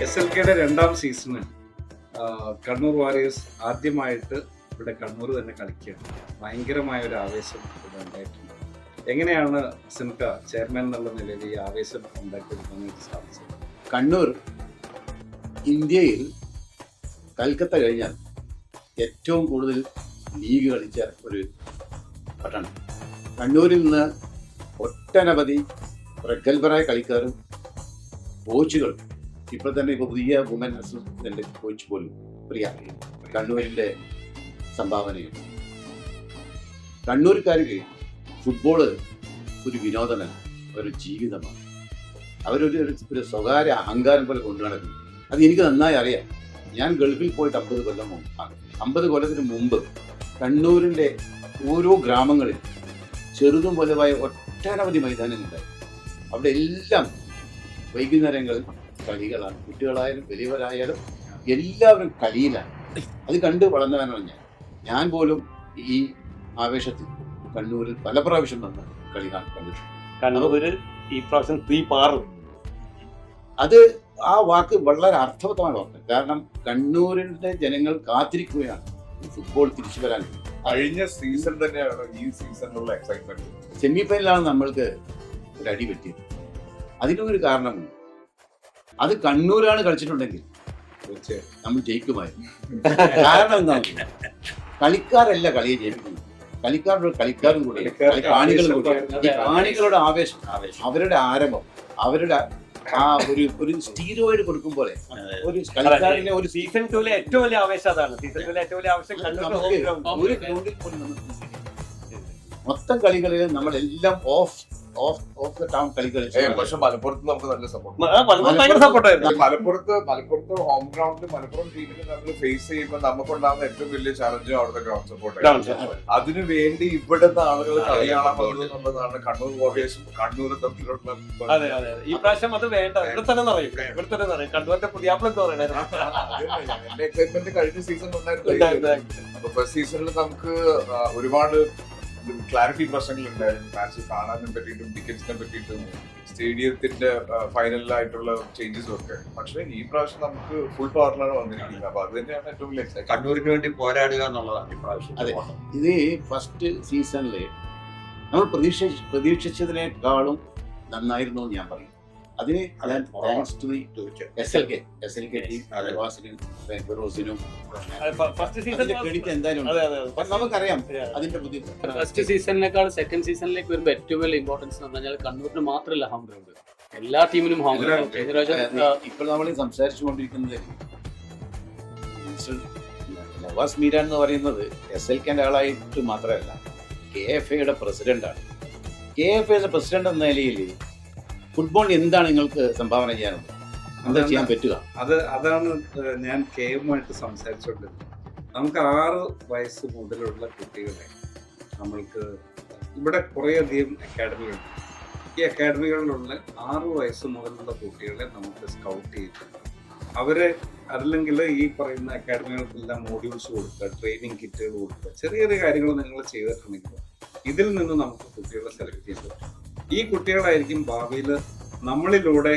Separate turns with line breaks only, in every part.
SLKയുടെ രണ്ടാം season Kannur warriors ആദ്യമായിട്ട് ഇവിടെ കണ്ണൂർ തന്നെ കളിക്കുകയാണ്. ഭയങ്കരമായ ഒരു ആവേശം ഇവിടെ ഉണ്ടായിട്ടുണ്ട്. എങ്ങനെയാണ് സിൻക ചെയർമാൻ എന്നുള്ള നിലയിൽ ഈ ആവേശം ഉണ്ടാക്കിയെടുക്കാൻ സാധിച്ചത്?
കണ്ണൂർ ഇന്ത്യയിൽ കൽക്കത്ത കഴിഞ്ഞാൽ ഏറ്റവും കൂടുതൽ ലീഗ് കളിച്ച ഒരു പട്ടണം. കണ്ണൂരിൽ നിന്ന് ഒട്ടനവധി പ്രഗത്ഭരായ കളിക്കാരും കോച്ചുകളും ഇപ്പോൾ തന്നെ പുതിയ വുമൻ അസിസ്റ്റന്റ് കോച്ച് പോലും പ്രിയ കണ്ണൂരിൻ്റെ സംഭാവനയുണ്ട്. കണ്ണൂർക്കാർക്ക് ഫുട്ബോള് ഒരു വിനോദമല്ല, ഒരു ജീവിതമാണ്. ഒരു സ്വകാര്യ അഹങ്കാരം പോലെ കൊണ്ടു നടക്കുന്നു. അത് എനിക്ക് നന്നായി അറിയാം. ഞാൻ ഗൾഫിൽ പോയിട്ട് 50 കൊല്ലം മുമ്പാണ്. 50 കൊല്ലത്തിന് മുമ്പ് കണ്ണൂരിൻ്റെ ഓരോ ഗ്രാമങ്ങളിൽ ചെറുതും വലുതായ ഒട്ടനവധി മൈതാനങ്ങളുണ്ടായി. അവിടെ എല്ലാം വൈകുന്നേരങ്ങളിൽ കളികളാണ്. കുട്ടികളായാലും വലിയവരായാലും എല്ലാവരും കളിയിലാണ്. അത് കണ്ട് വളർന്നവനാണ് ഞാൻ പോലും ഈ ആവേശത്തിൽ കണ്ണൂരിൽ പല പ്രാവശ്യം വന്ന് കളി കണ്ടിട്ടുണ്ട്.
കണ്ണൂര് ഈ പ്രാവശ്യം തീ പാറും.
അത് ആ വാക്ക് വളരെ അർത്ഥവത്തമായ വാക്ക്. കാരണം കണ്ണൂരിന്റെ ജനങ്ങൾ കാത്തിരിക്കുകയാണ് ഫുട്ബോൾ തിരിച്ചു വരാൻ.
കഴിഞ്ഞ സീസൺ തന്നെയാണ് ഈ സീസണിലുള്ള എക്സൈറ്റ്മെന്റ്.
സെമി ഫൈനലാണ് നമ്മൾക്ക് ഒരു അടി പറ്റിയത്. അതിനൊരു കാരണമുണ്ട്. അത് കണ്ണൂരാണ് കളിച്ചിട്ടുണ്ടെങ്കിൽ തീർച്ചയായും നമ്മൾ ജയിക്കുമായിരുന്നു. കാരണം എന്താണ്? കളിക്കാരല്ല കളിയെ ജയിക്കുന്നത്, കളിക്കാരും കൂടെ, കാണികളും കൂടെ. ഈ കാണികളുടെ ആവേശം, അവരുടെ ആരംഭം, അവരുടെ ആ ഒരു സ്റ്റീരോയിഡ് കൊടുക്കും പോലെ ഒരു കളിക്കാരനെ ഒരു
സീസൺ 2 ഏറ്റവും വലിയ ആവേശം അതാണ്. സീസൺ 2 ഏറ്റവും വലിയ ആവേശം
ഒരു ഗ്രൗണ്ടിൽ പോലും മൊത്തം കളികളിൽ നമ്മളെല്ലാം ഓഫ് ദ ടൗൺ കളി കളിച്ചു.
പക്ഷെ മലപ്പുറത്ത് നമുക്ക് നല്ല സപ്പോർട്ട്. മലപ്പുറത്ത് ഹോം ഗ്രൗണ്ടിൽ മലപ്പുറം ടീമിനെ നമ്മൾ ഫേസ് ചെയ്യുമ്പോൾ നമുക്കുണ്ടാകുന്ന ഏറ്റവും വലിയ ചലഞ്ചും അവിടുത്തെ ഗ്രൗണ്ട് സപ്പോർട്ട്. അതിനു വേണ്ടി ഇവിടുത്തെ ആളുകൾ കളി കാണാൻ പോകുന്നത് എന്നുള്ളതാണ് കണ്ണൂർ വാരിയേഴ്സും കണ്ണൂരും തമ്മിലുള്ള.
അതെ അതെ, ഈ പ്രാവശ്യം അത് വേണ്ട. ഇവിടെ തന്നെ പറയും കണ്ണൂരിന്റെ പുതിയാപ്പിളൊക്കെ പറയണായിരുന്നു.
എന്റെ എക്സൈറ്റ്മെന്റ് കഴിഞ്ഞ സീസൺ ഉണ്ടായിരുന്നു. അപ്പൊ ഫസ്റ്റ് സീസണിൽ നമുക്ക് ഒരുപാട് ക്ലാരിറ്റി പ്രശ്നങ്ങൾ ഉണ്ടായിരുന്നു. മാച്ച് കാണാനെ പറ്റിയിട്ടും ടിക്കറ്റ്സിനെ പറ്റിയിട്ടും സ്റ്റേഡിയത്തിന്റെ ഫൈനലായിട്ടുള്ള ചേഞ്ചസും ഒക്കെ. പക്ഷെ ഈ പ്രാവശ്യം നമുക്ക് ഫുൾ പവറിലാണ് വന്നിരിക്കുന്നത്. അപ്പൊ അത് തന്നെയാണ് ഏറ്റവും വലിയ എക്സൈറ്റ്മെന്റ്.
കണ്ണൂരിന് വേണ്ടി പോരാടുക എന്നുള്ളതാണ് ഈ പ്രാവശ്യം.
അതെ, ഇത് ഫസ്റ്റ് സീസണില് നമ്മൾ പ്രതീക്ഷിച്ചതിനേക്കാളും നന്നായിരുന്നു ഞാൻ പറയും. അതിന് താങ്ക്സ് ടു SLK ടീം, ഫിറോസിനും ക്രെഡിറ്റ് എന്തായാലും നമുക്കറിയാം അതിന്റെ ബുദ്ധിമുട്ട്.
ഫസ്റ്റ് സീസണിനേക്കാൾ സെക്കൻഡ് സീസണിലേക്ക് വരുമ്പോൾ ഏറ്റവും വലിയ ഇമ്പോർട്ടൻസ് എന്ന് പറഞ്ഞാൽ കണ്ണൂരിന് മാത്രമല്ല ഹോം ഗ്രൗണ്ട്, എല്ലാ ടീമിനും ഹോം ഗ്രൗണ്ട്.
ഇപ്പോൾ നമ്മൾ സംസാരിച്ചുകൊണ്ടിരിക്കുന്നത് നവാസ് മീരാൻ എന്ന് പറയുന്നത് SLKന്റെ ആളായിട്ട് മാത്രമല്ല, KFAയുടെ പ്രസിഡന്റാണ്. KFAയുടെ പ്രസിഡന്റ് എന്ന നിലയിൽ ഫുട്ബോളിന് എന്താണ് നിങ്ങൾക്ക് സംഭാവന ചെയ്യാനുള്ളത്, എന്താ ചെയ്യാൻ പറ്റുക?
അതാണ് ഞാൻ KMുമായിട്ട് സംസാരിച്ചുകൊണ്ടിരുന്നത്. നമുക്ക് 6 വയസ്സ് മുതലുള്ള കുട്ടികളെ നമ്മൾക്ക് ഇവിടെ കുറേയധികം അക്കാഡമികളുണ്ട്. ഈ അക്കാഡമികളിലുള്ള 6 വയസ്സ് മുതലുള്ള കുട്ടികളെ നമുക്ക് സ്കൗട്ട് ചെയ്ത് അവരെ അല്ലെങ്കിൽ ഈ പറയുന്ന അക്കാഡമികൾക്കെല്ലാം മോഡ്യൂൾസ് കൊടുക്കുക, ട്രെയിനിങ് കിറ്റുകൾ കൊടുക്കുക, ചെറിയ ചെറിയ കാര്യങ്ങൾ നിങ്ങൾ ചെയ്തിട്ടുണ്ടെങ്കിൽ ഇതിൽ നിന്ന് നമുക്ക് കുട്ടികളെ സെലക്ട് ചെയ്ത് ഈ കുട്ടികളായിരിക്കും ഭാവിയിൽ നമ്മളിലൂടെ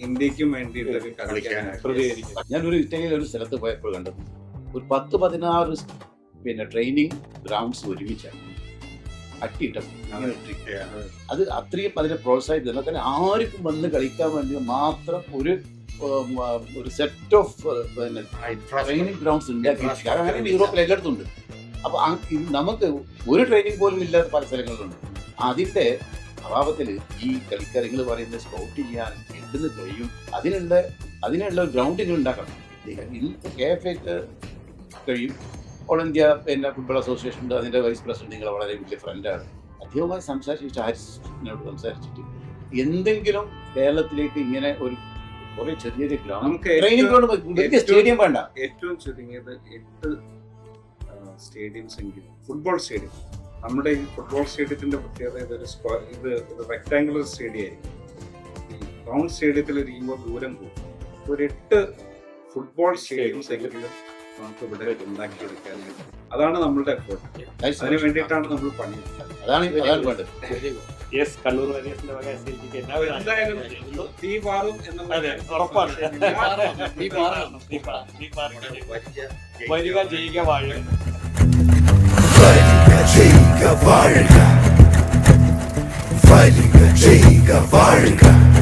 ഇന്ത്യക്കും വേണ്ടിയിട്ട് കളിക്കാനായിട്ട്.
ഞാനൊരു ഇറ്റലിയിൽ ഒരു സ്ഥലത്ത് പോയപ്പോൾ കണ്ടത് ഒരു 10-16 ട്രെയിനിങ് ഗ്രൗണ്ട്സ് ഒരുമിച്ചാണ് അട്ടിയിട്ടത്. അത് അത്രയും അതിനെ പ്രോത്സാഹിപ്പിക്കുന്നത്. കാരണം ആർക്കും വന്ന് കളിക്കാൻ വേണ്ടി മാത്രം ഒരു സെറ്റ് ഓഫ് ട്രെയിനിങ് ഗ്രൗണ്ട്സ് ഉണ്ടാക്കി. കാരണം യൂറോപ്പിൽ എല്ലായിടത്തും ഉണ്ട്. അപ്പൊ നമുക്ക് ഒരു ട്രെയിനിങ് പോലും ഇല്ലാത്ത പല സ്ഥലങ്ങളിലുണ്ട്. അതിന്റെ അഭാവത്തിൽ ഈ കളിക്കാരങ്ങൾ പറയുന്നത് സ്കൗട്ട് ചെയ്യാൻ എന്തെന്ന് കഴിയും, അതിനുള്ള ഗ്രൗണ്ടുകൾ ഉണ്ടാക്കണം. KFAക്ക് കഴിയും. ഓൾ ഇന്ത്യ ഫുട്ബോൾ അസോസിയേഷൻ ഉണ്ട്, അതിന്റെ വൈസ് പ്രസിഡന്റ് നിങ്ങളെ വളരെ വലിയ ഫ്രണ്ടാണ്. അദ്ദേഹവുമായി സംസാരിച്ചിട്ട് സംസാരിച്ചിട്ട് എന്തെങ്കിലും കേരളത്തിലേക്ക് ഇങ്ങനെ ഒരു കുറെ ചെറിയ ഗ്രൗണ്ട് ട്രെയിനിങ് ഗ്രൗണ്ട്, സ്റ്റേഡിയം വേണ്ട,
ഏറ്റവും ചുരുങ്ങിയത് 8 സ്റ്റേഡിയംസ് എങ്കിലും ഫുട്ബോൾ സ്റ്റേഡിയം. നമ്മുടെ ഈ ഫുട്ബോൾ സ്റ്റേഡിയത്തിന്റെ പ്രത്യേകത ഇത് റെക്ടാങ്കുലർ സ്റ്റേഡിയം ആയിരിക്കും. ഈ റൗണ്ട് സ്റ്റേഡിയത്തിൽ ഇരിക്കുമ്പോൾ ദൂരം പോകും. ഒരു 8 ഫുട്ബോൾ സ്റ്റേഡിയംസ് എങ്കിലും നമുക്ക് ഇവിടെ ഉണ്ടാക്കിയെടുക്കാൻ. അതാണ് നമ്മളുടെ എഫേർട്ട്. അതിന് വേണ്ടിയിട്ടാണ് നമ്മൾ പണിയെടുക്കുന്നത്.
അതാണ് വേണ്ടത്.
യെസ്, കണ്ണൂർ വാരിയേഴ്സിന്റെ വക SLT ക്ക് എല്ലാവരും
എന്തായാലും തീ പാറും എന്നുള്ള
അതെ, ഉറപ്പാണ്.
ഈ പാറ-
ഈ പാറ- വരിക ചെയ്യുക വാഴുക.
Valiga, Jaiga, Varga.